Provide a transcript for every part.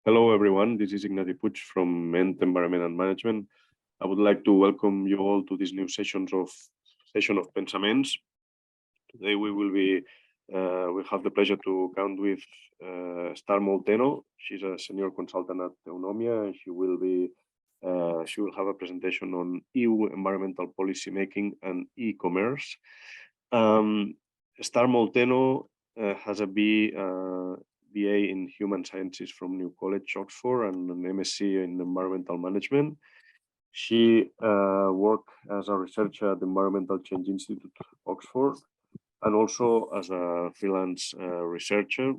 Hello, everyone. This is Ignasi Puig from ENT Environment and Management. I would like to welcome you all to this new session of PensamENTs. Today we will be we have the pleasure to count with Star Molteno. She's a senior consultant at Eunomia, and she will have a presentation on EU environmental policy making and e-commerce. Star Molteno has a BA in Human Sciences from New College, Oxford, and an MSc in Environmental Management. She worked as a researcher at the Environmental Change Institute, Oxford, and also as a freelance researcher.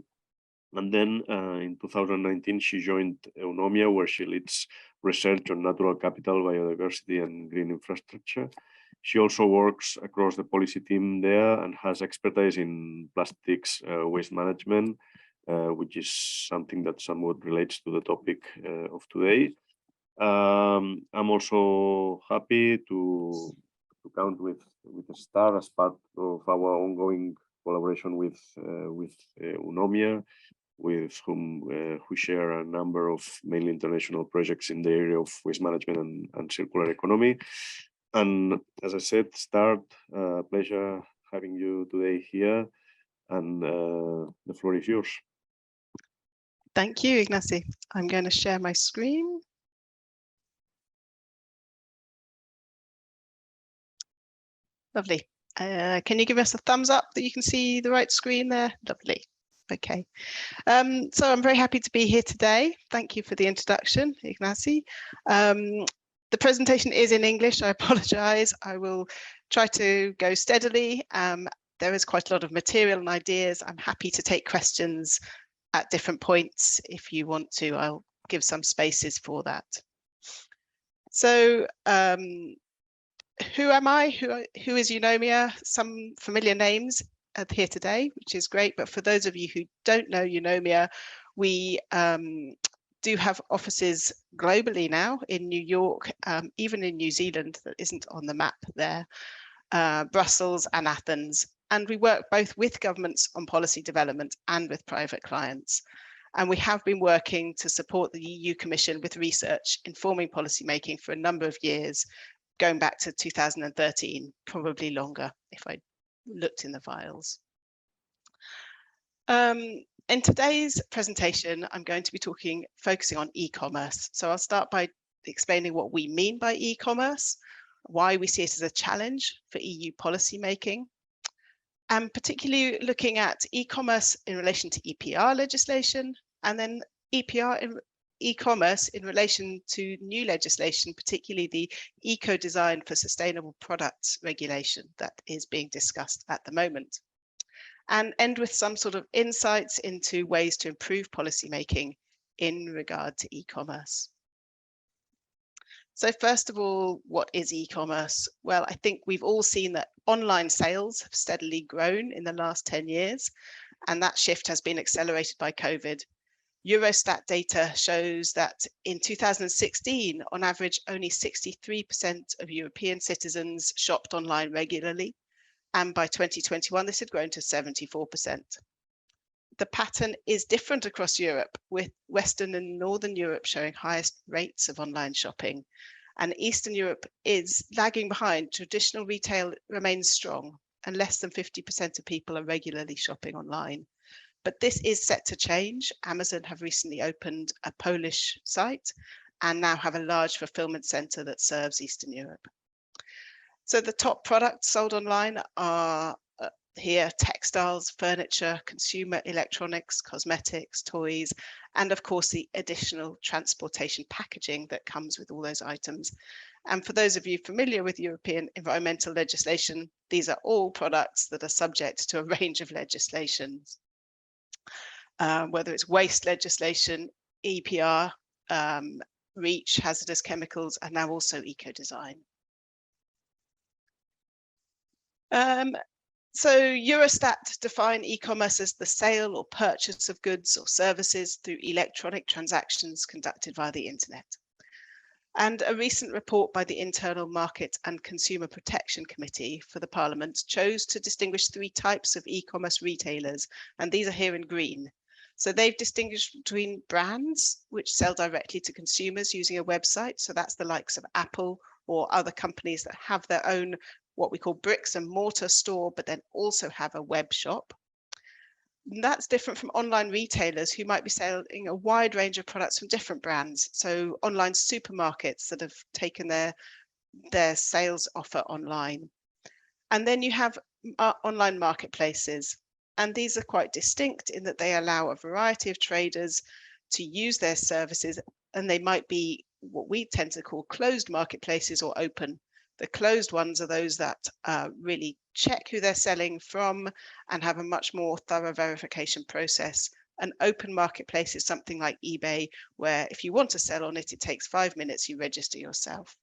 And then in 2019, she joined Eunomia, where she leads research on natural capital, biodiversity, and green infrastructure. She also works across the policy team there and has expertise in plastics waste management, which is something that somewhat relates to the topic of today. I'm also happy to count with Star as part of our ongoing collaboration with Eunomia, with whom we share a number of mainly international projects in the area of waste management and circular economy. And as I said, Star, pleasure having you today here, and the floor is yours. Thank you, Ignasi. I'm going to share my screen. Lovely. Can you give us a thumbs up that you can see the right screen there? Lovely. Okay. So I'm very happy to be here today. Thank you for the introduction, Ignasi. The presentation is in English. I apologize. I will try to go steadily. There is quite a lot of material and ideas. I'm happy to take questions at different points. If you want to, I'll give some spaces for that. So who am I? Who is Eunomia? Some familiar names here today, which is great. But for those of you who don't know Eunomia, we do have offices globally now in New York, even in New Zealand, that isn't on the map there, Brussels and Athens. And we work both with governments on policy development and with private clients. And we have been working to support the EU Commission with research informing policymaking for a number of years, going back to 2013, probably longer if I looked in the files. In today's presentation, I'm going to be focusing on e-commerce. So I'll start by explaining what we mean by e-commerce, why we see it as a challenge for EU policymaking, and particularly looking at e-commerce in relation to EPR legislation, and then e-commerce in relation to new legislation, particularly the eco-design for sustainable products regulation that is being discussed at the moment, and end with some sort of insights into ways to improve policymaking in regard to e-commerce. So first of all, what is e-commerce? Well, I think we've all seen that online sales have steadily grown in the last 10 years, and that shift has been accelerated by COVID. Eurostat data shows that in 2016, on average, only 63% of European citizens shopped online regularly. And by 2021, this had grown to 74%. The pattern is different across Europe, with Western and Northern Europe showing highest rates of online shopping. And Eastern Europe is lagging behind. Traditional retail remains strong, and less than 50% of people are regularly shopping online. But this is set to change. Amazon have recently opened a Polish site and now have a large fulfillment center that serves Eastern Europe. So the top products sold online are here textiles, furniture, consumer electronics, cosmetics, toys, and of course the additional transportation packaging that comes with all those items. And for those of you familiar with European environmental legislation, these are all products that are subject to a range of legislations. Whether it's waste legislation, EPR, REACH, hazardous chemicals, and now also eco-design. So Eurostat define e-commerce as the sale or purchase of goods or services through electronic transactions conducted via the internet. And a recent report by the Internal Market and Consumer Protection Committee for the Parliament chose to distinguish 3 types of e-commerce retailers, and these are here in green. So they've distinguished between brands which sell directly to consumers using a website. So that's the likes of Apple or other companies that have their own what we call bricks and mortar store, but then also have a web shop. And that's different from online retailers who might be selling a wide range of products from different brands. So online supermarkets that have taken their sales offer online. And then you have online marketplaces. And these are quite distinct in that they allow a variety of traders to use their services, and they might be what we tend to call closed marketplaces or open. The closed ones are those that really check who they're selling from and have a much more thorough verification process. An open marketplace is something like eBay, where if you want to sell on it, it takes 5 minutes, you register yourself.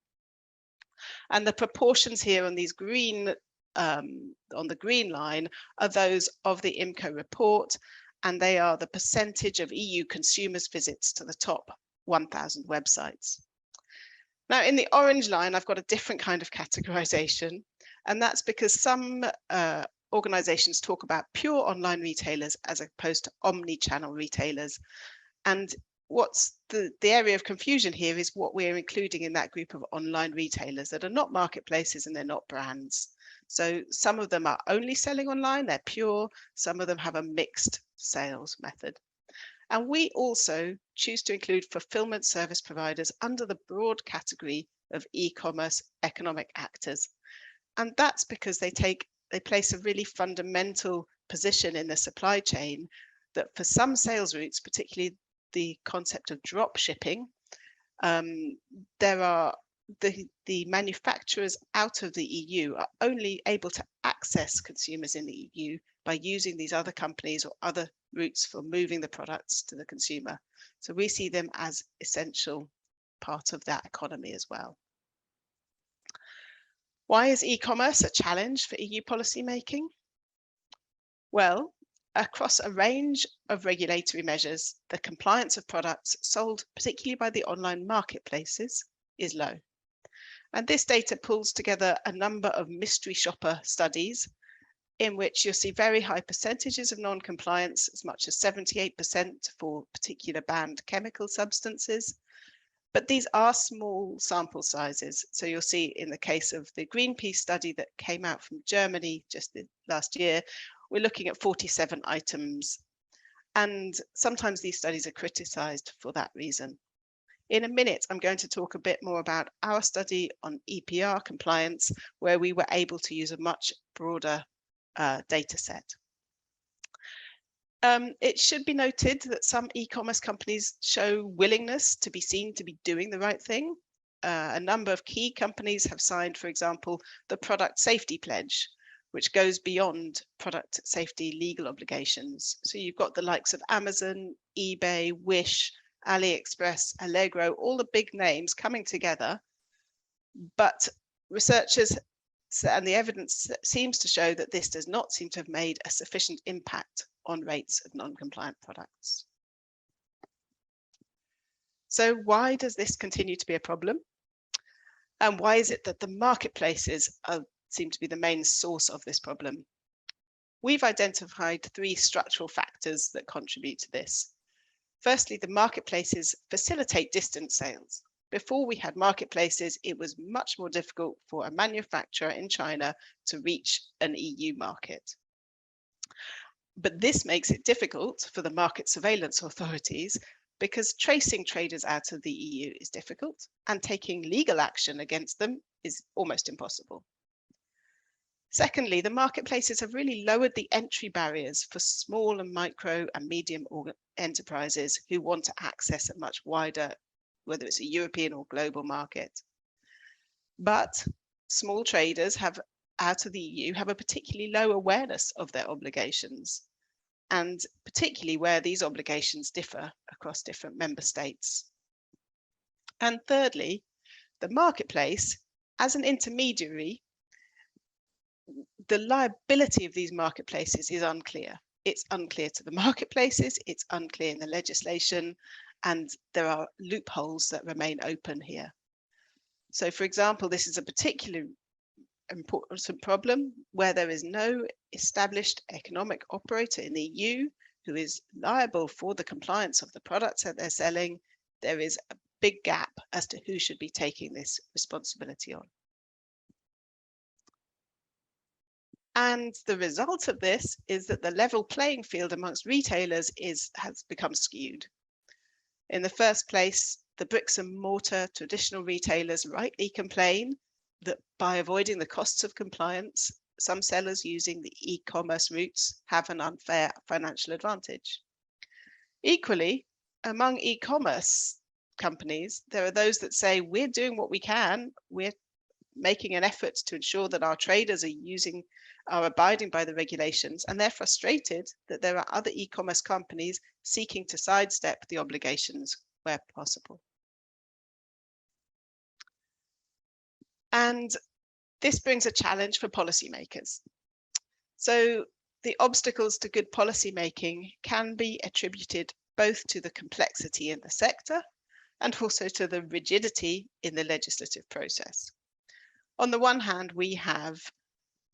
And the proportions here on these green on the green line are those of the IMCO report, and they are the percentage of EU consumers' visits to the top 1,000 websites. Now, in the orange line, I've got a different kind of categorization, and that's because some organizations talk about pure online retailers as opposed to omni-channel retailers. And what's the area of confusion here is what we're including in that group of online retailers that are not marketplaces and they're not brands. So some of them are only selling online, they're pure, some of them have a mixed sales method. And we also choose to include fulfillment service providers under the broad category of e-commerce economic actors. And that's because they place a really fundamental position in the supply chain that for some sales routes, particularly the concept of drop shipping, there are the manufacturers out of the EU are only able to access consumers in the EU by using these other companies or other routes for moving the products to the consumer. So we see them as essential part of that economy as well. Why is e-commerce a challenge for EU policy making? Well, across a range of regulatory measures, the compliance of products sold, particularly by the online marketplaces, is low. And this data pulls together a number of mystery shopper studies in which you'll see very high percentages of non-compliance, as much as 78% for particular banned chemical substances. But these are small sample sizes. So you'll see in the case of the Greenpeace study that came out from Germany just last year, we're looking at 47 items. And sometimes these studies are criticized for that reason. In a minute, I'm going to talk a bit more about our study on EPR compliance, where we were able to use a much broader data set. It should be noted that some e-commerce companies show willingness to be seen to be doing the right thing. A number of key companies have signed, for example, the Product Safety Pledge, which goes beyond product safety legal obligations. So you've got the likes of Amazon, eBay, Wish, AliExpress, Allegro, all the big names coming together. But researchers and the evidence seems to show that this does not seem to have made a sufficient impact on rates of non-compliant products. So why does this continue to be a problem? And why is it that the marketplaces seem to be the main source of this problem? We've identified 3 structural factors that contribute to this. Firstly, the marketplaces facilitate distance sales. Before we had marketplaces, it was much more difficult for a manufacturer in China to reach an EU market. But this makes it difficult for the market surveillance authorities because tracing traders out of the EU is difficult and taking legal action against them is almost impossible. Secondly, the marketplaces have really lowered the entry barriers for small and micro and medium enterprises who want to access a much wider, whether it's a European or global market. But small traders out of the EU have a particularly low awareness of their obligations, and particularly where these obligations differ across different member states. And thirdly, the marketplace, as an intermediary, the liability of these marketplaces is unclear. It's unclear to the marketplaces, it's unclear in the legislation, and there are loopholes that remain open here. So, for example, this is a particularly important problem where there is no established economic operator in the EU who is liable for the compliance of the products that they're selling, there is a big gap as to who should be taking this responsibility on. And the result of this is that the level playing field amongst retailers has become skewed. In the first place, the bricks and mortar traditional retailers rightly complain that by avoiding the costs of compliance, some sellers using the e-commerce routes have an unfair financial advantage. Equally, among e-commerce companies, there are those that say, we're doing what we can, we're making an effort to ensure that our traders are abiding by the regulations, and they're frustrated that there are other e-commerce companies seeking to sidestep the obligations where possible. And this brings a challenge for policymakers. So the obstacles to good policy making can be attributed both to the complexity in the sector and also to the rigidity in the legislative process. On the one hand, we have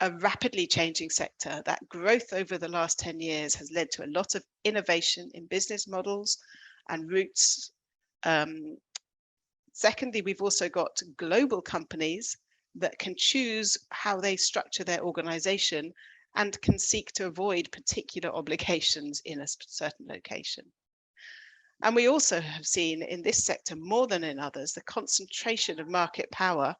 a rapidly changing sector. That growth over the last 10 years has led to a lot of innovation in business models and routes. Secondly, we've also got global companies that can choose how they structure their organization and can seek to avoid particular obligations in a certain location. And we also have seen in this sector, more than in others, the concentration of market power.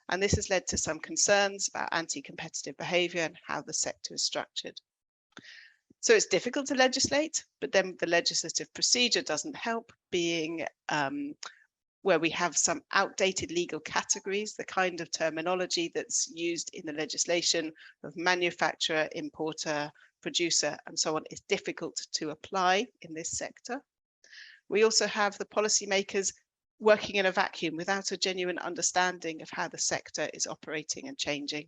And this has led to some concerns about anti-competitive behavior and how the sector is structured. So it's difficult to legislate, but then the legislative procedure doesn't help, being where we have some outdated legal categories. The kind of terminology that's used in the legislation of manufacturer, importer, producer, and so on is difficult to apply in this sector. We also have the policymakers working in a vacuum without a genuine understanding of how the sector is operating and changing.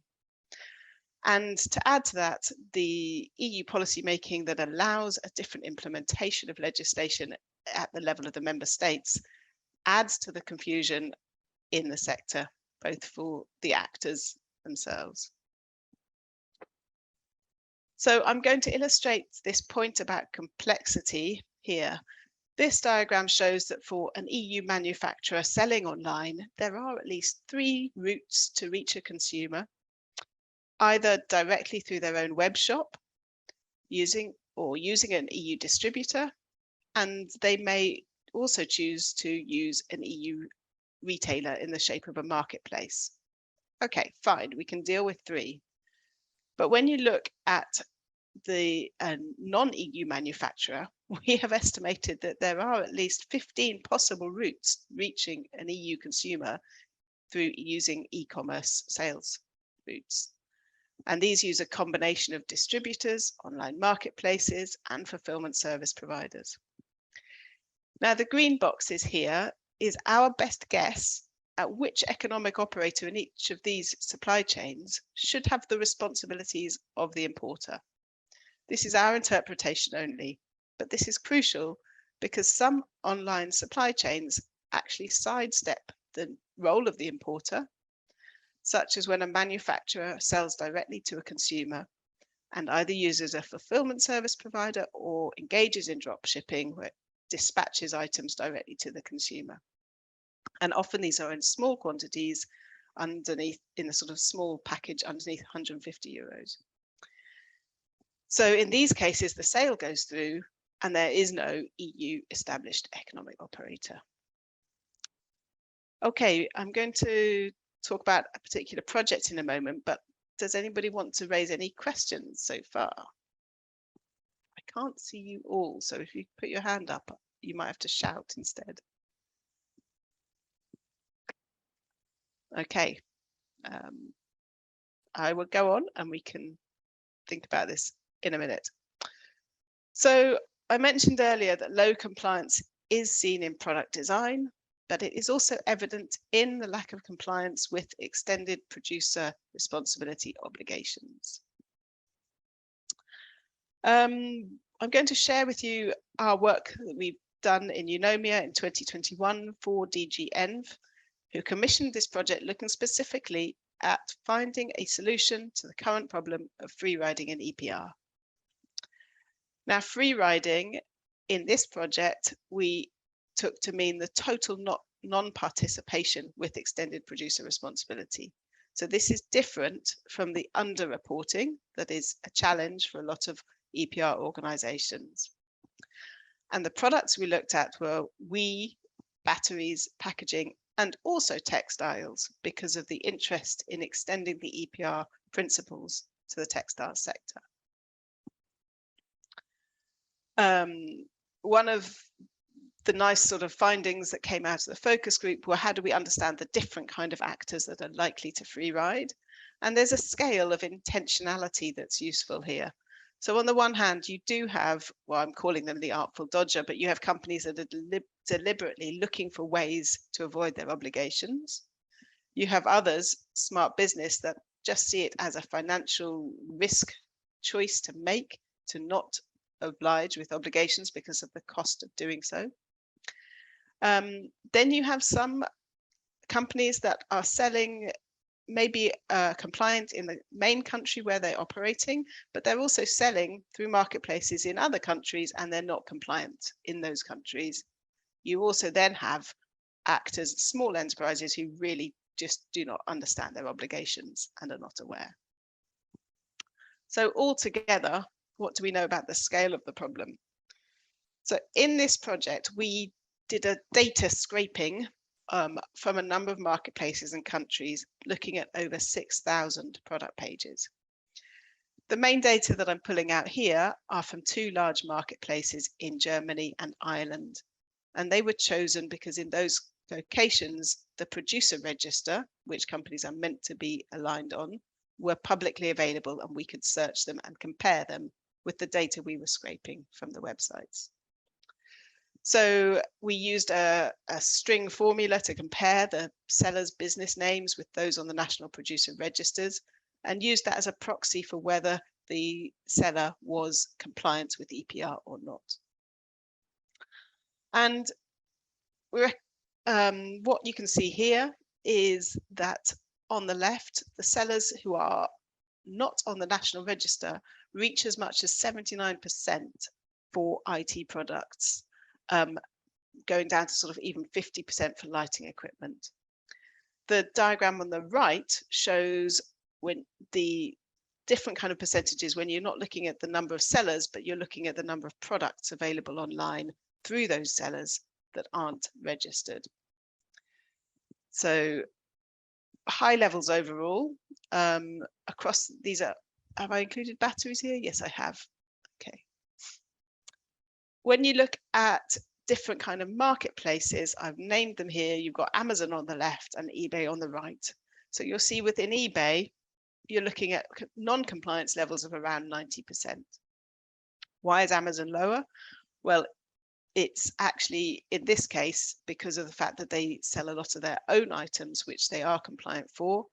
And to add to that, the EU policy making that allows a different implementation of legislation at the level of the member states adds to the confusion in the sector, both for the actors themselves. So I'm going to illustrate this point about complexity here. This diagram shows that for an EU manufacturer selling online, there are at least 3 routes to reach a consumer, either directly through their own web shop, using an EU distributor, and they may also choose to use an EU retailer in the shape of a marketplace. Okay, fine, we can deal with 3. But when you look at the non-EU manufacturer, we have estimated that there are at least 15 possible routes reaching an EU consumer through using e-commerce sales routes. And these use a combination of distributors, online marketplaces, and fulfillment service providers. Now, the green boxes here is our best guess at which economic operator in each of these supply chains should have the responsibilities of the importer. This is our interpretation only, but this is crucial because some online supply chains actually sidestep the role of the importer, such as when a manufacturer sells directly to a consumer and either uses a fulfillment service provider or engages in drop shipping, where it dispatches items directly to the consumer. And often these are in small quantities underneath, in a sort of small package underneath 150 euros. So in these cases, the sale goes through and there is no EU established economic operator. Okay, I'm going to talk about a particular project in a moment, but does anybody want to raise any questions so far? I can't see you all, so if you put your hand up, you might have to shout instead. Okay, I will go on and we can think about this in a minute. So I mentioned earlier that low compliance is seen in product design, but it is also evident in the lack of compliance with extended producer responsibility obligations. I'm going to share with you our work that we've done in Eunomia in 2021 for DG ENV, who commissioned this project looking specifically at finding a solution to the current problem of free riding in EPR. Now, free riding in this project, we took to mean the total non-participation with extended producer responsibility. So this is different from the underreporting that is a challenge for a lot of EPR organizations. And the products we looked at were batteries, packaging, and also textiles because of the interest in extending the EPR principles to the textile sector. One of the nice sort of findings that came out of the focus group were, how do we understand the different kind of actors that are likely to free ride? And there's a scale of intentionality that's useful here. So on the one hand, you do have, well, I'm calling them the artful dodger, but you have companies that are deliberately looking for ways to avoid their obligations. You have others, smart business, that just see it as a financial risk choice to make, to not oblige with obligations because of the cost of doing so. Then you have some companies that are selling maybe compliant in the main country where they're operating, but they're also selling through marketplaces in other countries and they're not compliant in those countries. You also then have actors, small enterprises, who really just do not understand their obligations and are not aware. So altogether, what do we know about the scale of the problem? So in this project, we did a data scraping from a number of marketplaces and countries, looking at over 6,000 product pages. The main data that I'm pulling out here are from two large marketplaces in Germany and Ireland. And they were chosen because in those locations, the producer register, which companies are meant to be aligned on, were publicly available, and we could search them and compare them with the data we were scraping from the websites. So we used a string formula to compare the sellers' business names with those on the national producer registers, and used that as a proxy for whether the seller was compliant with EPR or not. And what you can see here is that on the left, the sellers who are not on the national register reach as much as 79% for IT products, going down to sort of even 50% for lighting equipment. The diagram on the right shows when the different kind of percentages when you're not looking at the number of sellers, but you're looking at the number of products available online through those sellers that aren't registered. So high levels overall across these are, have I included batteries here? Yes, I have. Okay. When you look at different kind of marketplaces, I've named them here. You've got Amazon on the left and eBay on the right. So you'll see within eBay, you're looking at non-compliance levels of around 90%. Why is Amazon lower? Well, it's actually, in this case, because of the fact that they sell a lot of their own items, which they are compliant for.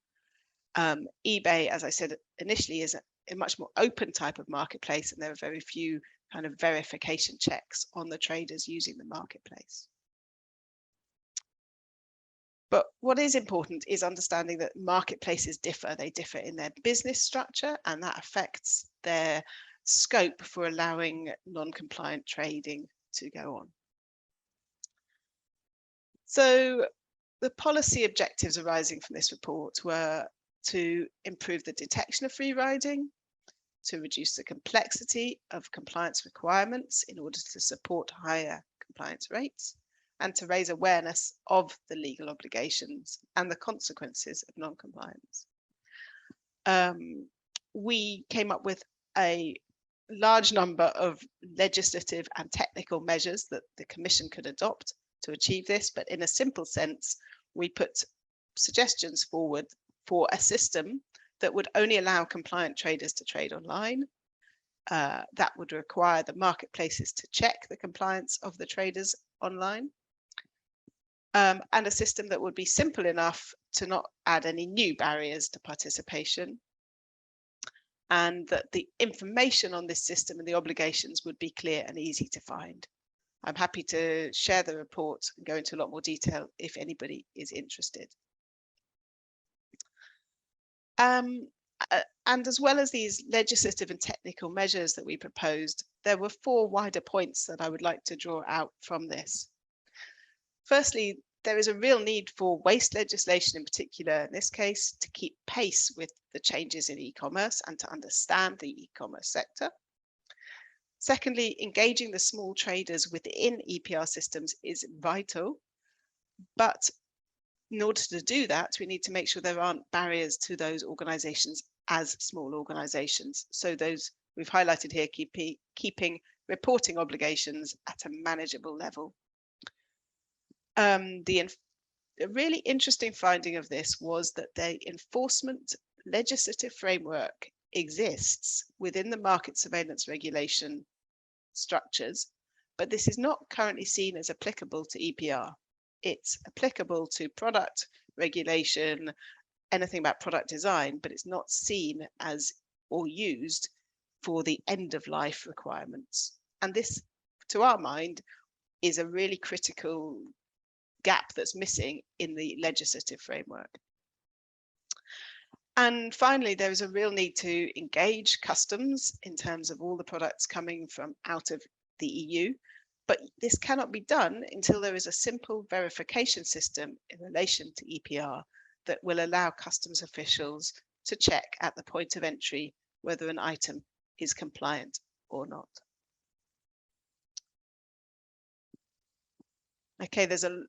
eBay, as I said initially, is a much more open type of marketplace, and there are very few kind of verification checks on the traders using the marketplace. But what is important is understanding that marketplaces differ. They differ in their business structure, and that affects their scope for allowing non-compliant trading to go on. So the policy objectives arising from this report were to improve the detection of free riding, to reduce the complexity of compliance requirements in order to support higher compliance rates, and to raise awareness of the legal obligations and the consequences of non-compliance. We came up with a large number of legislative and technical measures that the Commission could adopt to achieve this, but in a simple sense, we put suggestions forward for a system that would only allow compliant traders to trade online. That would require the marketplaces to check the compliance of the traders online, and a system that would be simple enough to not add any new barriers to participation, and that the information on this system and the obligations would be clear and easy to find. I'm happy to share the report and go into a lot more detail if anybody is interested. And as well as these legislative and technical measures that we proposed, there were 4 wider points that I would like to draw out from this. Firstly, there is a real need for waste legislation in particular, in this case, to keep pace with the changes in e-commerce and to understand the e-commerce sector. Secondly, engaging the small traders within EPR systems is vital, but in order to do that, we need to make sure there aren't barriers to those organizations as small organizations. So those we've highlighted here, keeping reporting obligations at a manageable level. The really interesting finding of this was that the enforcement legislative framework exists within the market surveillance regulation structures, but this is not currently seen as applicable to EPR. It's applicable to product regulation, anything about product design, but it's not seen as or used for the end of life requirements. And this, to our mind, is a really critical gap that's missing in the legislative framework. And finally, there is a real need to engage customs in terms of all the products coming from out of the EU, but this cannot be done until there is a simple verification system in relation to EPR that will allow customs officials to check at the point of entry whether an item is compliant or not. Okay, there's a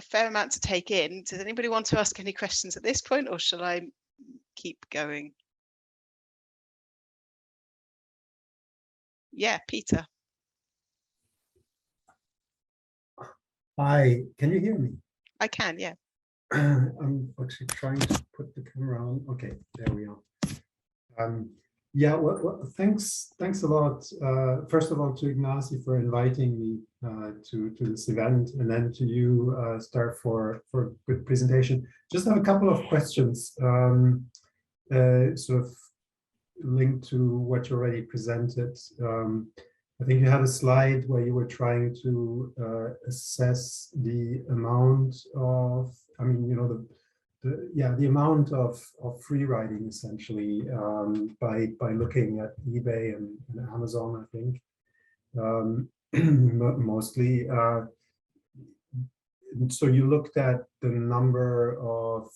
fair amount to take in. Does anybody want to ask any questions at this point, or shall I keep going? Yeah, Peter. Hi, can you hear me? I can, yeah. I'm actually trying to put the camera on. Okay, there we are. Yeah, well, thanks a lot. First of all, to Ignacy for inviting me to this event, and then to you, Star, for a good presentation. Just have a couple of questions, sort of linked to what you already presented. I think you had a slide where you were trying to assess the amount of, I mean, you know, the amount of free riding essentially by looking at eBay and Amazon, I think, mostly. So you looked at the number of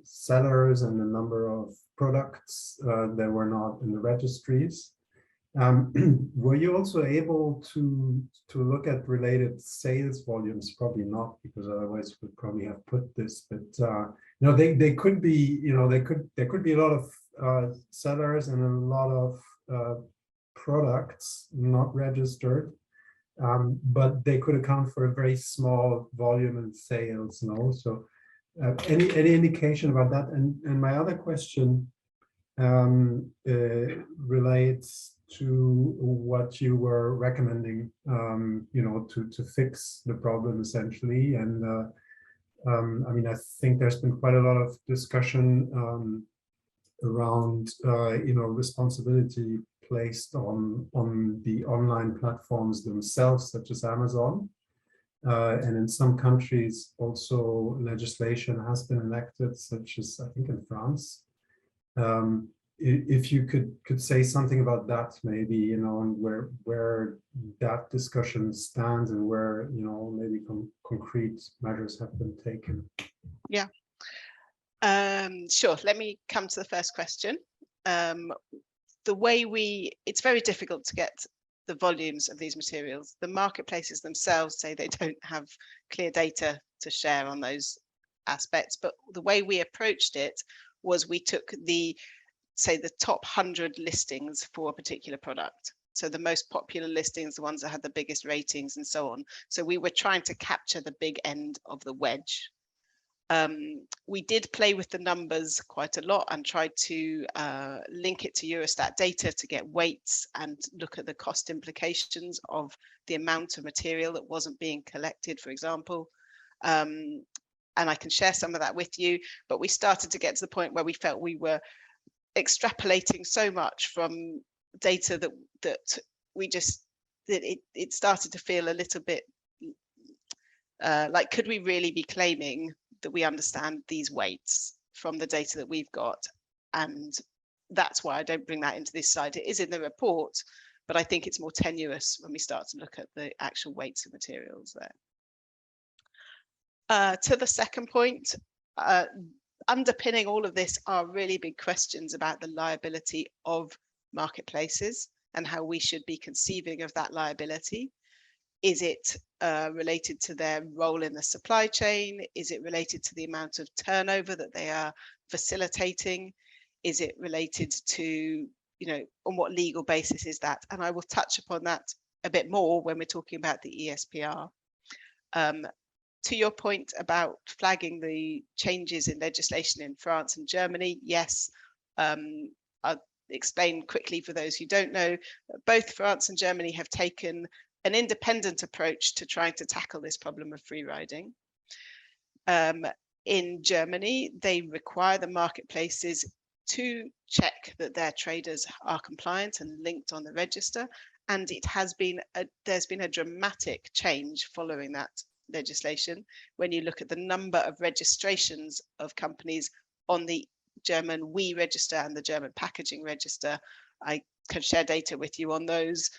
sellers and the number of products that were not in the registries. Were you also able to look at related sales volumes? Probably not, because otherwise we'd probably have put this. But they could be, there could be a lot of sellers and a lot of products not registered, but they could account for a very small volume in sales. So any indication about that? And my other question relates to what you were recommending, to fix the problem essentially. And I mean, I think there's been quite a lot of discussion around, responsibility placed on the online platforms themselves, such as Amazon. And in some countries, also legislation has been enacted, such as I think in France. If you could say something about that, maybe, and where that discussion stands and where, maybe concrete measures have been taken. Yeah, sure. Let me come to the first question. The way it's very difficult to get the volumes of these materials. The marketplaces themselves say they don't have clear data to share on those aspects, but the way we approached it was we took the top 100 listings for a particular product. So the most popular listings, the ones that had the biggest ratings and so on. So we were trying to capture the big end of the wedge. We did play with the numbers quite a lot and tried to link it to Eurostat data to get weights and look at the cost implications of the amount of material that wasn't being collected, for example. And I can share some of that with you, but we started to get to the point where we felt we were extrapolating so much from data that it started to feel a little bit like, could we really be claiming that we understand these weights? from the data that we've got. And that's why I don't bring that into this slide. It is in the report, but I think it's more tenuous when we start to look at the actual weights of materials there. To the second point, underpinning all of this are really big questions about the liability of marketplaces and how we should be conceiving of that liability. Is it related to their role in the supply chain? Is it related to the amount of turnover that they are facilitating? Is it related to, on what legal basis is that? And I will touch upon that a bit more when we're talking about the ESPR. To your point about flagging the changes in legislation in France and Germany, yes, I'll explain quickly for those who don't know. Both France and Germany have taken an independent approach to trying to tackle this problem of free riding. In Germany, they require the marketplaces to check that their traders are compliant and linked on the register. And it has been there's been a dramatic change following that legislation. When you look at the number of registrations of companies on the German WE register and the German packaging register, I can share data with you on those.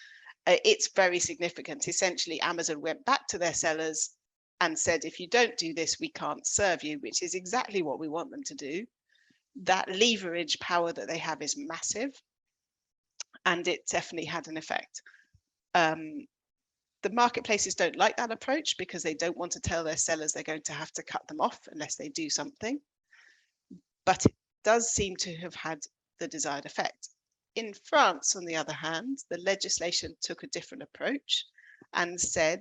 It's very significant. Essentially, Amazon went back to their sellers and said, if you don't do this, we can't serve you, which is exactly what we want them to do. That leverage power that they have is massive, and it definitely had an effect. The marketplaces don't like that approach because they don't want to tell their sellers they're going to have to cut them off unless they do something. But it does seem to have had the desired effect. In France, on the other hand, the legislation took a different approach and said,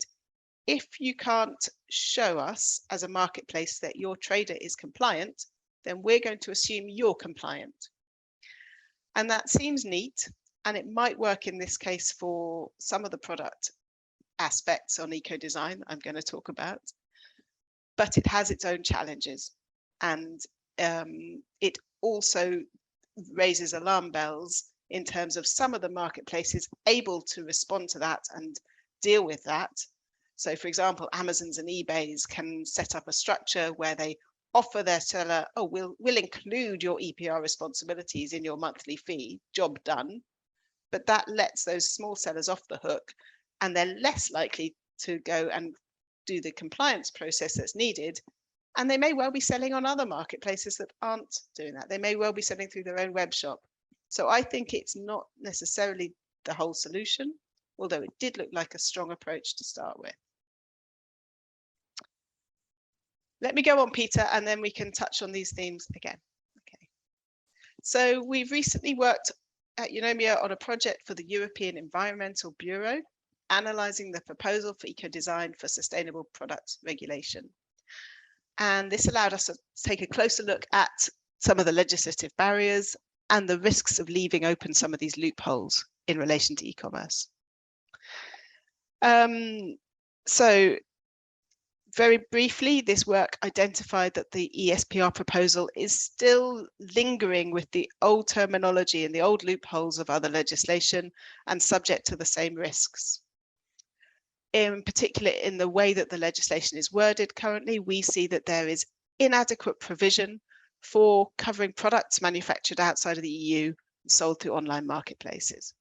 if you can't show us as a marketplace that your trader is compliant, then we're going to assume you're compliant. And that seems neat, and it might work in this case for some of the product aspects on eco-design I'm going to talk about, but it has its own challenges. And it also raises alarm bells in terms of some of the marketplaces able to respond to that and deal with that. So for example, Amazon's and eBay's can set up a structure where they offer their seller, oh, we'll include your EPR responsibilities in your monthly fee, job done. But that lets those small sellers off the hook, and they're less likely to go and do the compliance process that's needed. And they may well be selling on other marketplaces that aren't doing that. They may well be selling through their own web shop. So I think it's not necessarily the whole solution, although it did look like a strong approach to start with. Let me go on, Peter, and then we can touch on these themes again. Okay. So we've recently worked at Eunomia on a project for the European Environmental Bureau, analysing the proposal for eco-design for sustainable products regulation. And this allowed us to take a closer look at some of the legislative barriers and the risks of leaving open some of these loopholes in relation to e-commerce. So very briefly, this work identified that the ESPR proposal is still lingering with the old terminology and the old loopholes of other legislation and subject to the same risks. In particular, in the way that the legislation is worded currently, we see that there is inadequate provision for covering products manufactured outside of the EU and sold through online marketplaces.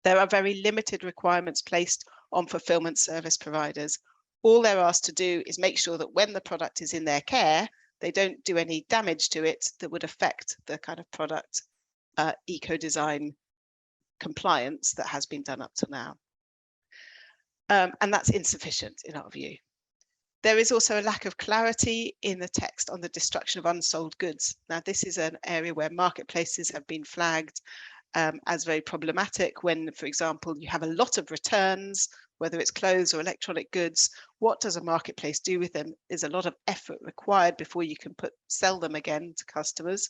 There are very limited requirements placed on fulfillment service providers. All they're asked to do is make sure that when the product is in their care, they don't do any damage to it that would affect the kind of product eco-design compliance that has been done up to now. And that's insufficient in our view. There is also a lack of clarity in the text on the destruction of unsold goods. Now, this is an area where marketplaces have been flagged as very problematic when, for example, you have a lot of returns, whether it's clothes or electronic goods. What does a marketplace do with them? There's a lot of effort required before you can sell them again to customers.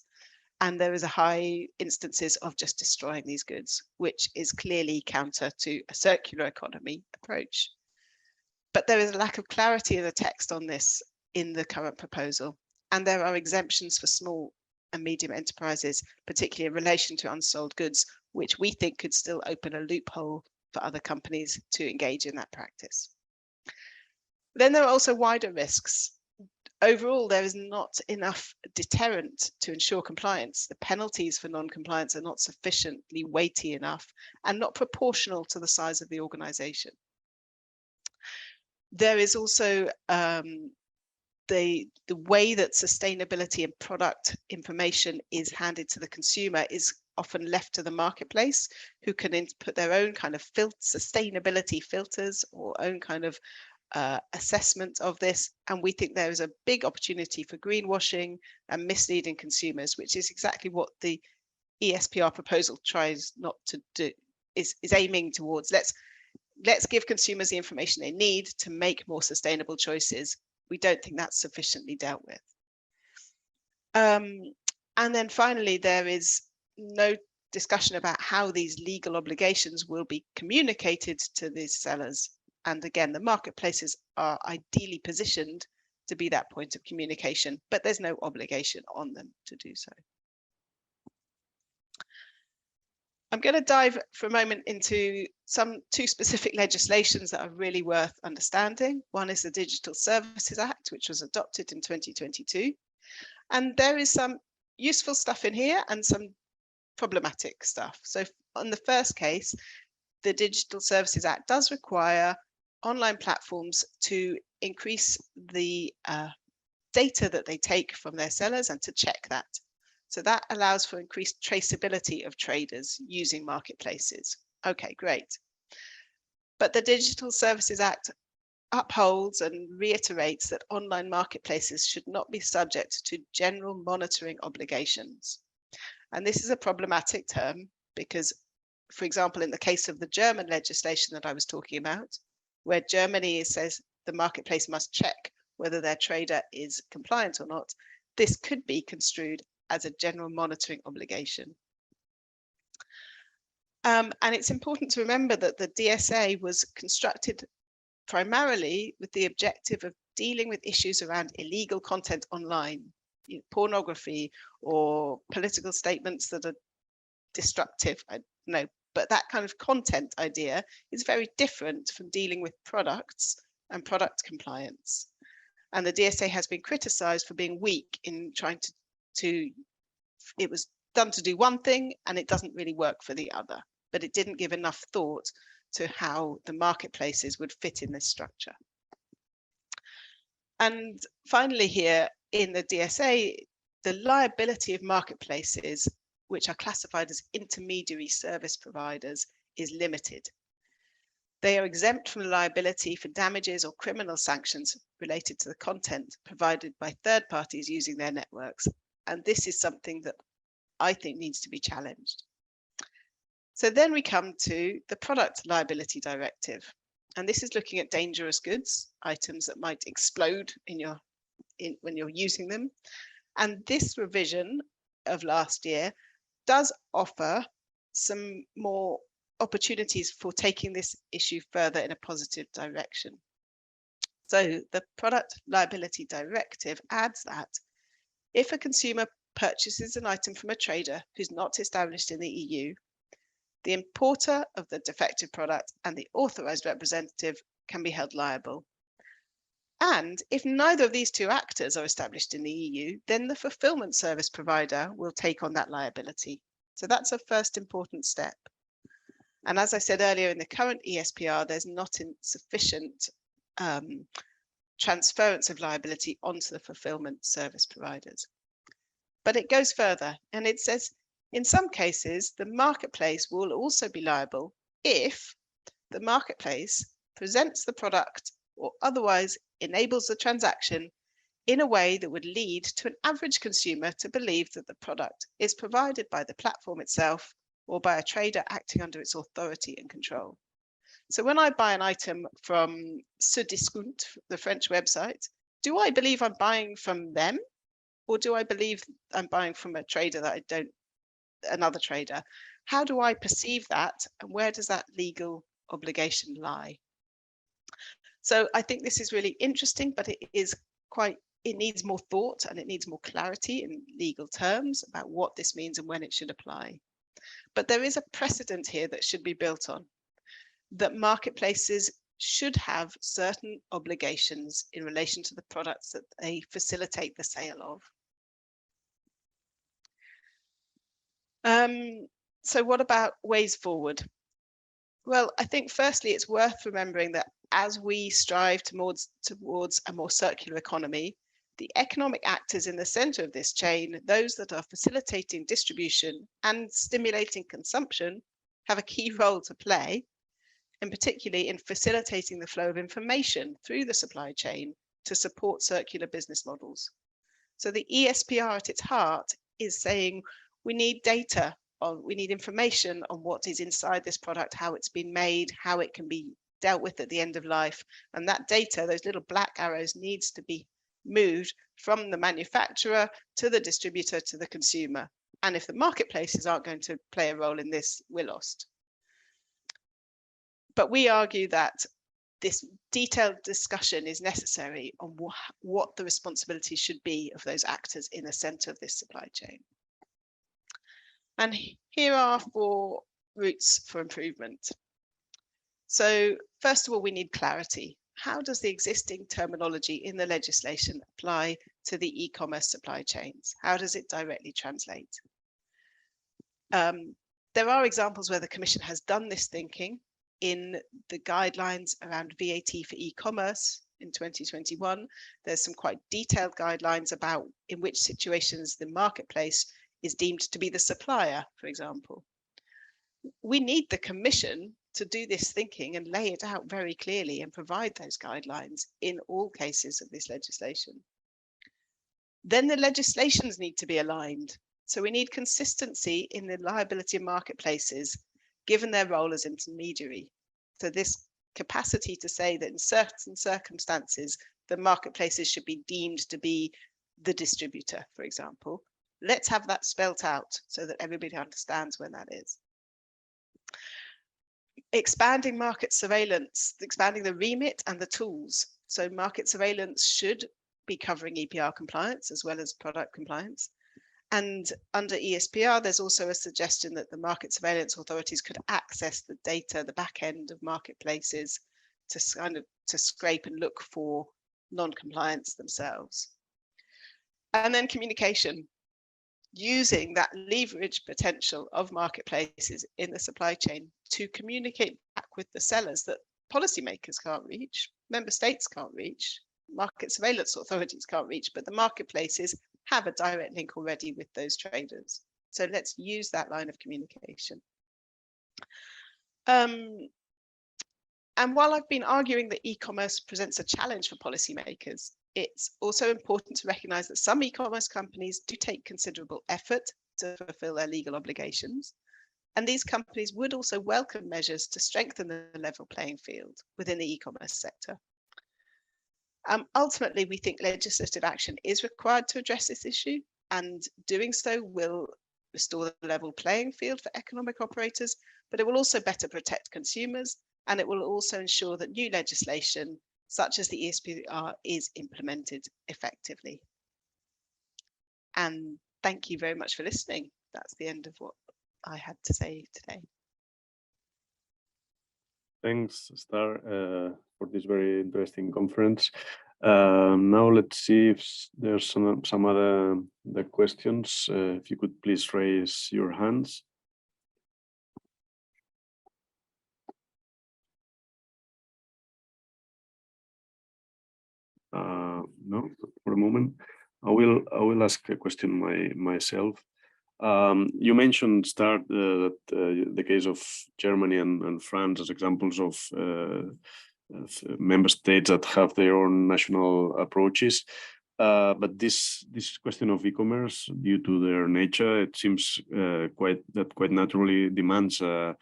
And there is a high instances of just destroying these goods, which is clearly counter to a circular economy approach. But there is a lack of clarity in the text on this in the current proposal. And there are exemptions for small and medium enterprises, particularly in relation to unsold goods, which we think could still open a loophole for other companies to engage in that practice. Then there are also wider risks. overall, there is not enough deterrent to ensure compliance. The penalties for non-compliance are not sufficiently weighty enough and not proportional to the size of the organization. There is also the way that sustainability and product information is handed to the consumer is often left to the marketplace, who can input their own kind of sustainability filters or own kind of assessment of this. And we think there is a big opportunity for greenwashing and misleading consumers, which is exactly what the ESPR proposal tries not to do, is aiming towards. Let's give consumers the information they need to make more sustainable choices. We don't think that's sufficiently dealt with. And then finally, there is no discussion about how these legal obligations will be communicated to these sellers. And again, the marketplaces are ideally positioned to be that point of communication, but there's no obligation on them to do so. I'm going to dive for a moment into two specific legislations that are really worth understanding. One is the Digital Services Act, which was adopted in 2022. And there is some useful stuff in here and some problematic stuff. So on the first case, the Digital Services Act does require online platforms to increase the data that they take from their sellers and to check that. So that allows for increased traceability of traders using marketplaces. Okay, great. But the Digital Services Act upholds and reiterates that online marketplaces should not be subject to general monitoring obligations. And this is a problematic term because, for example, in the case of the German legislation that I was talking about, where Germany says the marketplace must check whether their trader is compliant or not, this could be construed as a general monitoring obligation. And it's important to remember that the DSA was constructed primarily with the objective of dealing with issues around illegal content online, pornography or political statements that are destructive. I don't know, but that kind of content idea is very different from dealing with products and product compliance. And the DSA has been criticized for being weak in trying it was done to do one thing and it doesn't really work for the other, but it didn't give enough thought to how the marketplaces would fit in this structure. And finally here in the DSA, the liability of marketplaces, which are classified as intermediary service providers, is limited. They are exempt from liability for damages or criminal sanctions related to the content provided by third parties using their networks. And this is something that I think needs to be challenged. So then we come to the Product Liability Directive. And this is looking at dangerous goods, items that might explode when you're using them. And this revision of last year does offer some more opportunities for taking this issue further in a positive direction. So the Product Liability Directive adds that if a consumer purchases an item from a trader who's not established in the EU, the importer of the defective product and the authorized representative can be held liable. And if neither of these two actors are established in the EU, then the fulfillment service provider will take on that liability. So that's a first important step. And as I said earlier, in the current ESPR, there's not sufficient transference of liability onto the fulfillment service providers. But it goes further and it says, in some cases, the marketplace will also be liable if the marketplace presents the product or otherwise enables the transaction in a way that would lead to an average consumer to believe that the product is provided by the platform itself or by a trader acting under its authority and control. So when I buy an item from Cdiscount, the French website, do I believe I'm buying from them? Or do I believe I'm buying from a trader that another trader? How do I perceive that? And where does that legal obligation lie? So I think this is really interesting, but it needs more thought and it needs more clarity in legal terms about what this means and when it should apply. But there is a precedent here that should be built on, that marketplaces should have certain obligations in relation to the products that they facilitate the sale of. So what about ways forward? Well, I think firstly, it's worth remembering that as we strive towards a more circular economy, the economic actors in the center of this chain, those that are facilitating distribution and stimulating consumption, have a key role to play, and particularly in facilitating the flow of information through the supply chain to support circular business models. So the ESPR at its heart is saying we need data, we need information on what is inside this product, how it's been made, how it can be dealt with at the end of life. And that data, those little black arrows, needs to be moved from the manufacturer to the distributor to the consumer. And if the marketplaces aren't going to play a role in this, we're lost. But we argue that this detailed discussion is necessary on what the responsibility should be of those actors in the center of this supply chain. And here are 4 routes for improvement. So first of all, we need clarity. How does the existing terminology in the legislation apply to the e-commerce supply chains? How does it directly translate? There are examples where the Commission has done this thinking in the guidelines around VAT for e-commerce in 2021. There's some quite detailed guidelines about in which situations the marketplace is deemed to be the supplier, for example. We need the Commission to do this thinking and lay it out very clearly and provide those guidelines in all cases of this legislation. Then the legislations need to be aligned. So we need consistency in the liability of marketplaces, given their role as intermediary. So this capacity to say that in certain circumstances, the marketplaces should be deemed to be the distributor, for example. Let's have that spelt out so that everybody understands when that is. Expanding market surveillance, expanding the remit and the tools. So market surveillance should be covering EPR compliance as well as product compliance. And under ESPR, there's also a suggestion that the market surveillance authorities could access the data, the back end of marketplaces to scrape and look for non-compliance themselves. And then communication, using that leverage potential of marketplaces in the supply chain to communicate back with the sellers that policymakers can't reach, member states can't reach, market surveillance authorities can't reach, but the marketplaces have a direct link already with those traders. So let's use that line of communication. And while I've been arguing that e-commerce presents a challenge for policymakers, it's also important to recognize that some e-commerce companies do take considerable effort to fulfill their legal obligations. And these companies would also welcome measures to strengthen the level playing field within the e-commerce sector. Ultimately, we think legislative action is required to address this issue, and doing so will restore the level playing field for economic operators, but it will also better protect consumers, and it will also ensure that new legislation, such as the ESPR, is implemented effectively. And thank you very much for listening. That's the end of what I had to say today. Thanks, Star, for this very interesting conference. Now let's see if there's some other questions. If you could please raise your hands. No, for a moment. I will ask a question myself. You mentioned, Star, that the case of Germany and France as examples of member states that have their own national approaches. But this question of e-commerce, due to their nature, it seems quite naturally demands an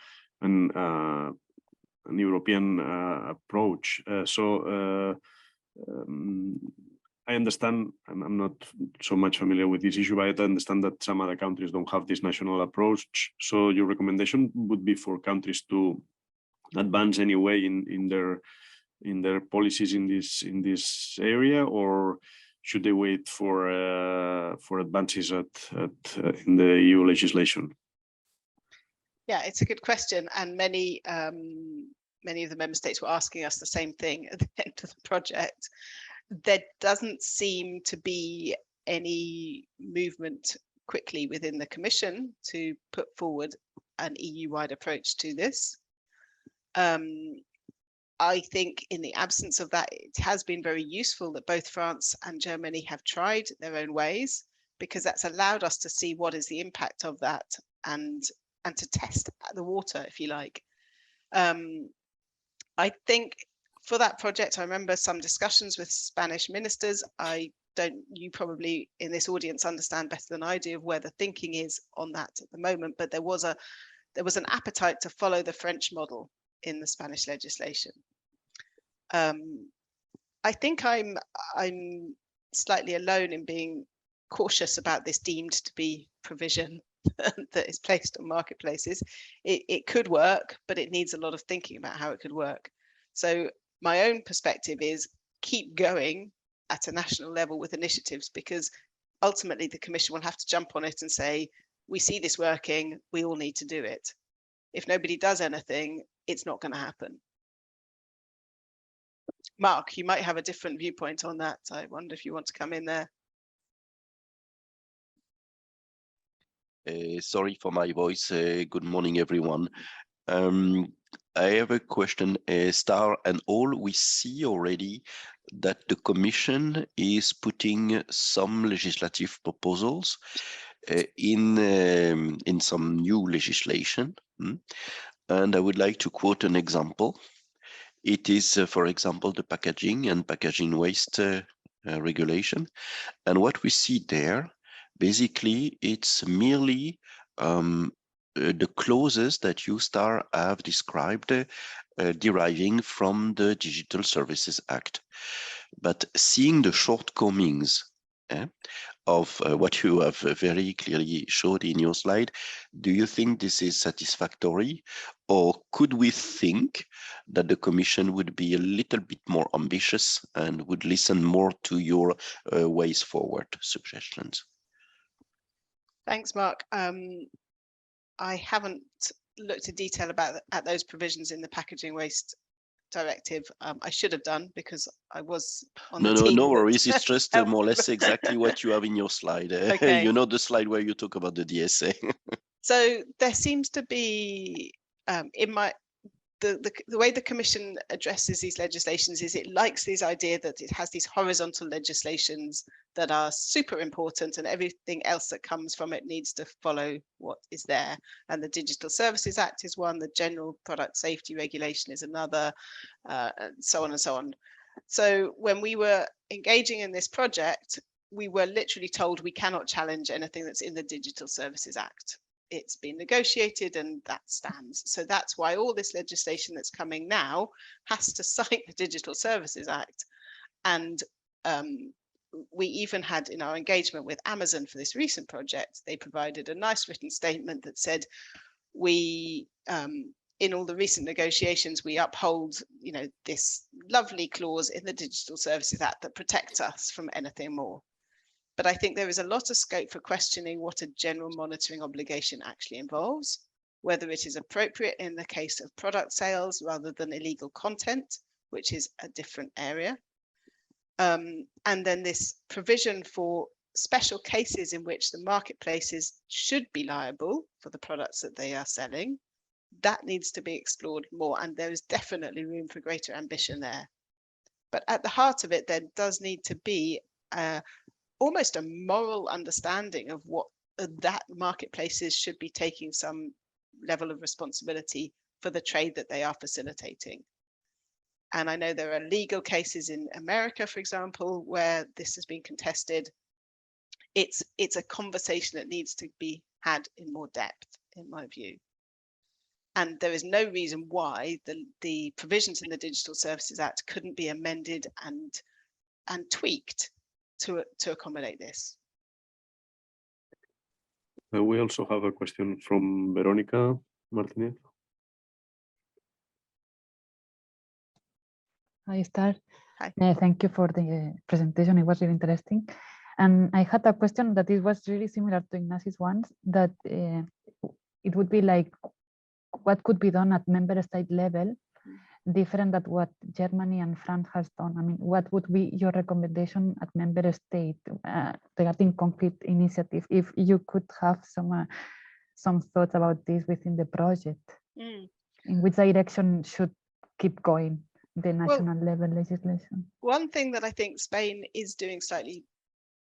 European approach. I understand, I'm not so much familiar with this issue, but I understand that some other countries don't have this national approach. So your recommendation would be for countries to advance anyway in their policies in this area, or should they wait for advances in the EU legislation? Yeah, it's a good question, and many many of the member states were asking us the same thing at the end of the project. There doesn't seem to be any movement quickly within the Commission to put forward an EU-wide approach to this. I think in the absence of that, it has been very useful that both France and Germany have tried their own ways, because that's allowed us to see what is the impact of that and to test the water, if you like. I think for that project, I remember some discussions with Spanish ministers. You probably in this audience understand better than I do of where the thinking is on that at the moment, but there was an appetite to follow the French model in the Spanish legislation. I think I'm slightly alone in being cautious about this deemed to be provision that is placed on marketplaces. It could work, but it needs a lot of thinking about how it could work. So my own perspective is keep going at a national level with initiatives, because ultimately the Commission will have to jump on it and say, we see this working, we all need to do it. If nobody does anything, it's not going to happen. Mark, you might have a different viewpoint on that. I wonder if you want to come in there. Sorry for my voice. Good morning, everyone. I have a question. Star and all, we see already that the Commission is putting some legislative proposals in some new legislation. And I would like to quote an example. It is, for example, the packaging and packaging waste regulation. And what we see there, basically, it's merely the clauses that you, Star, have described deriving from the Digital Services Act. But seeing the shortcomings of what you have very clearly showed in your slide, do you think this is satisfactory? Or could we think that the Commission would be a little bit more ambitious and would listen more to your ways forward suggestions? Thanks, Mark. I haven't looked in detail at those provisions in the packaging waste directive. I should have done, because I was on the team. No worries. It's just more or less exactly what you have in your slide. Okay. You know, the slide where you talk about the DSA. So there seems to be the way the Commission addresses these legislations is it likes this idea that it has these horizontal legislations that are super important, and everything else that comes from it needs to follow what is there. And the Digital Services Act is one, the General Product Safety Regulation is another, and so on and so on. So when we were engaging in this project, we were literally told we cannot challenge anything that's in the Digital Services Act. It's been negotiated and that stands. So that's why all this legislation that's coming now has to cite the Digital Services Act. And we even had, in our engagement with Amazon for this recent project, they provided a nice written statement that said, we, in all the recent negotiations, we uphold, this lovely clause in the Digital Services Act that protects us from anything more. But I think there is a lot of scope for questioning what a general monitoring obligation actually involves, whether it is appropriate in the case of product sales rather than illegal content, which is a different area. And then this provision for special cases in which the marketplaces should be liable for the products that they are selling, that needs to be explored more. And there is definitely room for greater ambition there. But at the heart of it, there does need to be almost a moral understanding of what that marketplaces should be taking some level of responsibility for the trade that they are facilitating. And I know there are legal cases in America, for example, where this has been contested. It's a conversation that needs to be had in more depth, in my view. And there is no reason why the provisions in the Digital Services Act couldn't be amended and tweaked to accommodate this. We also have a question from Veronica Martinez. Hi, Star. Hi. Thank you for the presentation. It was really interesting. And I had a question that it was really similar to Ignacio's ones, that it would be like, what could be done at member state level different than what Germany and France has done? I mean, what would be your recommendation at member state regarding concrete initiative, if you could have some thoughts about this within the project? In which direction should keep going the national level legislation? One thing that I think Spain is doing slightly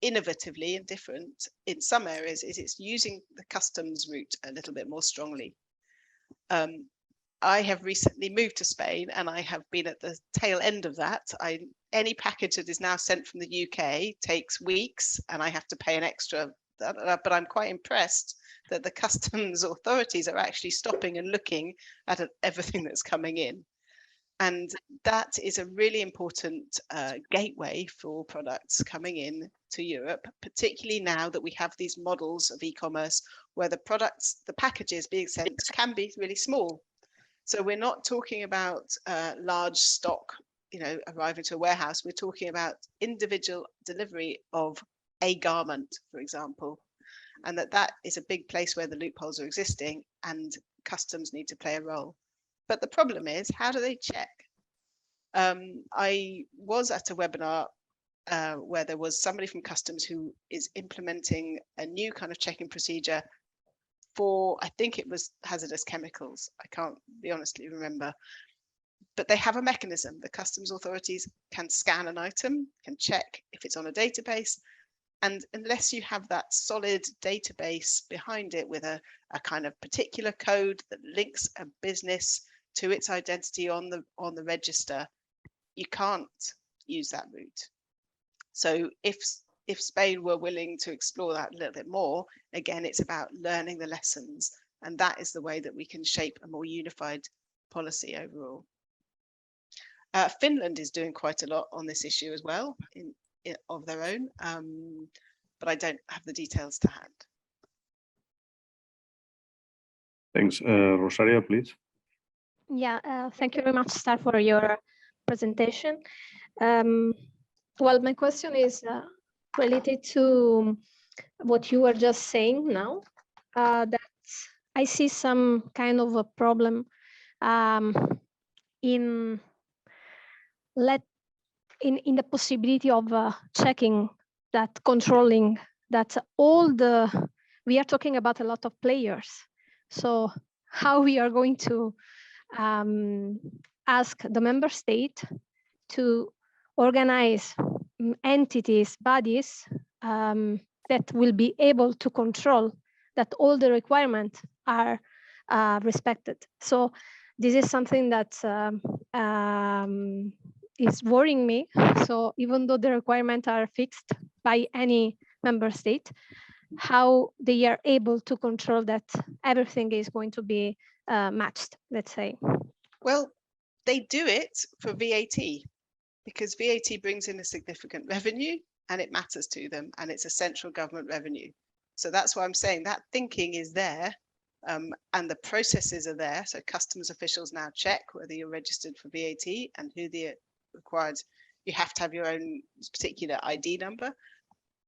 innovatively and different in some areas is it's using the customs route a little bit more strongly. I have recently moved to Spain and I have been at the tail end of that. Any package that is now sent from the UK takes weeks and I have to pay an extra, but I'm quite impressed that the customs authorities are actually stopping and looking at everything that's coming in. And that is a really important gateway for products coming in to Europe, particularly now that we have these models of e-commerce where the packages being sent can be really small. So we're not talking about large stock, arriving to a warehouse. We're talking about individual delivery of a garment, for example, and that is a big place where the loopholes are existing and customs need to play a role. But the problem is, how do they check? I was at a webinar where there was somebody from customs who is implementing a new kind of checking procedure for, I think it was hazardous chemicals. I can't be honestly remember, but they have a mechanism. The customs authorities can scan an item, can check if it's on a database. And unless you have that solid database behind it with a kind of particular code that links a business to its identity on the register, you can't use that route. So if Spain were willing to explore that a little bit more, again, it's about learning the lessons, and that is the way that we can shape a more unified policy overall. Finland is doing quite a lot on this issue as well of their own, but I don't have the details to hand. Thanks. Rosaria, please. Yeah, thank you very much, Star, for your presentation. Well, my question is related to what you were just saying now, that I see some kind of a problem in the possibility of checking that, controlling that we are talking about a lot of players. So how we are going to ask the member state to organize entities, bodies that will be able to control that all the requirements are respected. So this is something that is worrying me. So even though the requirements are fixed by any member state, how they are able to control that everything is going to be matched, let's say. Well, they do it for VAT because VAT brings in a significant revenue and it matters to them, and it's a central government revenue. So that's why I'm saying that thinking is there, and the processes are there. So customs officials now check whether you're registered for VAT and who the required, you have to have your own particular ID number.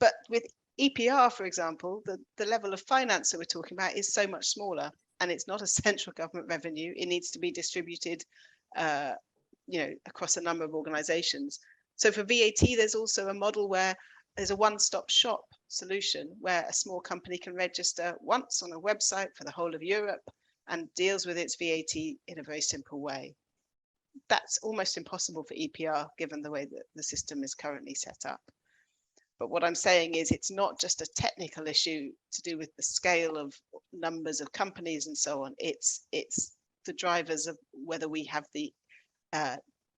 But with EPR, for example, the level of finance that we're talking about is so much smaller, and it's not a central government revenue. It needs to be distributed across a number of organizations. So for VAT, there's also a model where there's a one-stop shop solution where a small company can register once on a website for the whole of Europe and deals with its VAT in a very simple way. That's almost impossible for EPR given the way that the system is currently set up. But what I'm saying is it's not just a technical issue to do with the scale of numbers of companies and so on. It's the drivers of whether we have the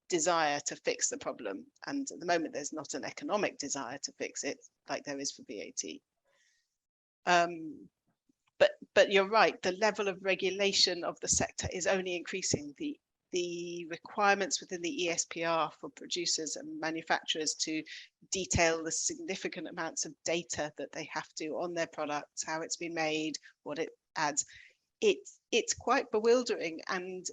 desire to fix the problem. And at the moment, there's not an economic desire to fix it like there is for VAT. But you're right, the level of regulation of the sector is only increasing. The requirements within the ESPR for producers and manufacturers to detail the significant amounts of data that they have to on their products, how it's been made, what it adds, it's quite bewildering, and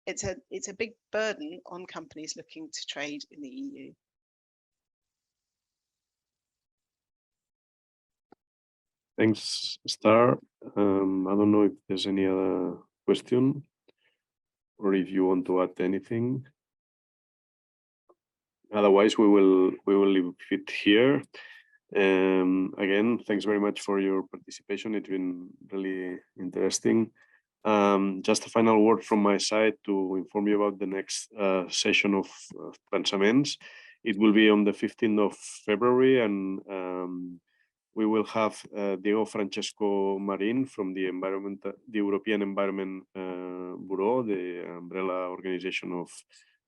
it's a big burden on companies looking to trade in the EU. Thanks, Star. I don't know if there's any other question or if you want to add anything. Otherwise, we will leave it here. Again, thanks very much for your participation. It's been really interesting. Just a final word from my side to inform you about the next session of PensamENTs. It will be on the 15th of February, and we will have Diego Francesco Marin from the European Environment Bureau, the umbrella organization of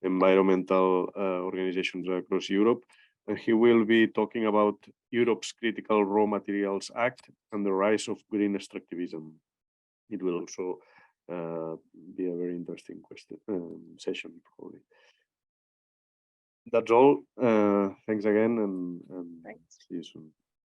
environmental organizations across Europe. And he will be talking about Europe's Critical Raw Materials Act and the rise of green extractivism. It will also be a very interesting session, probably. That's all. Thanks again, and see you soon.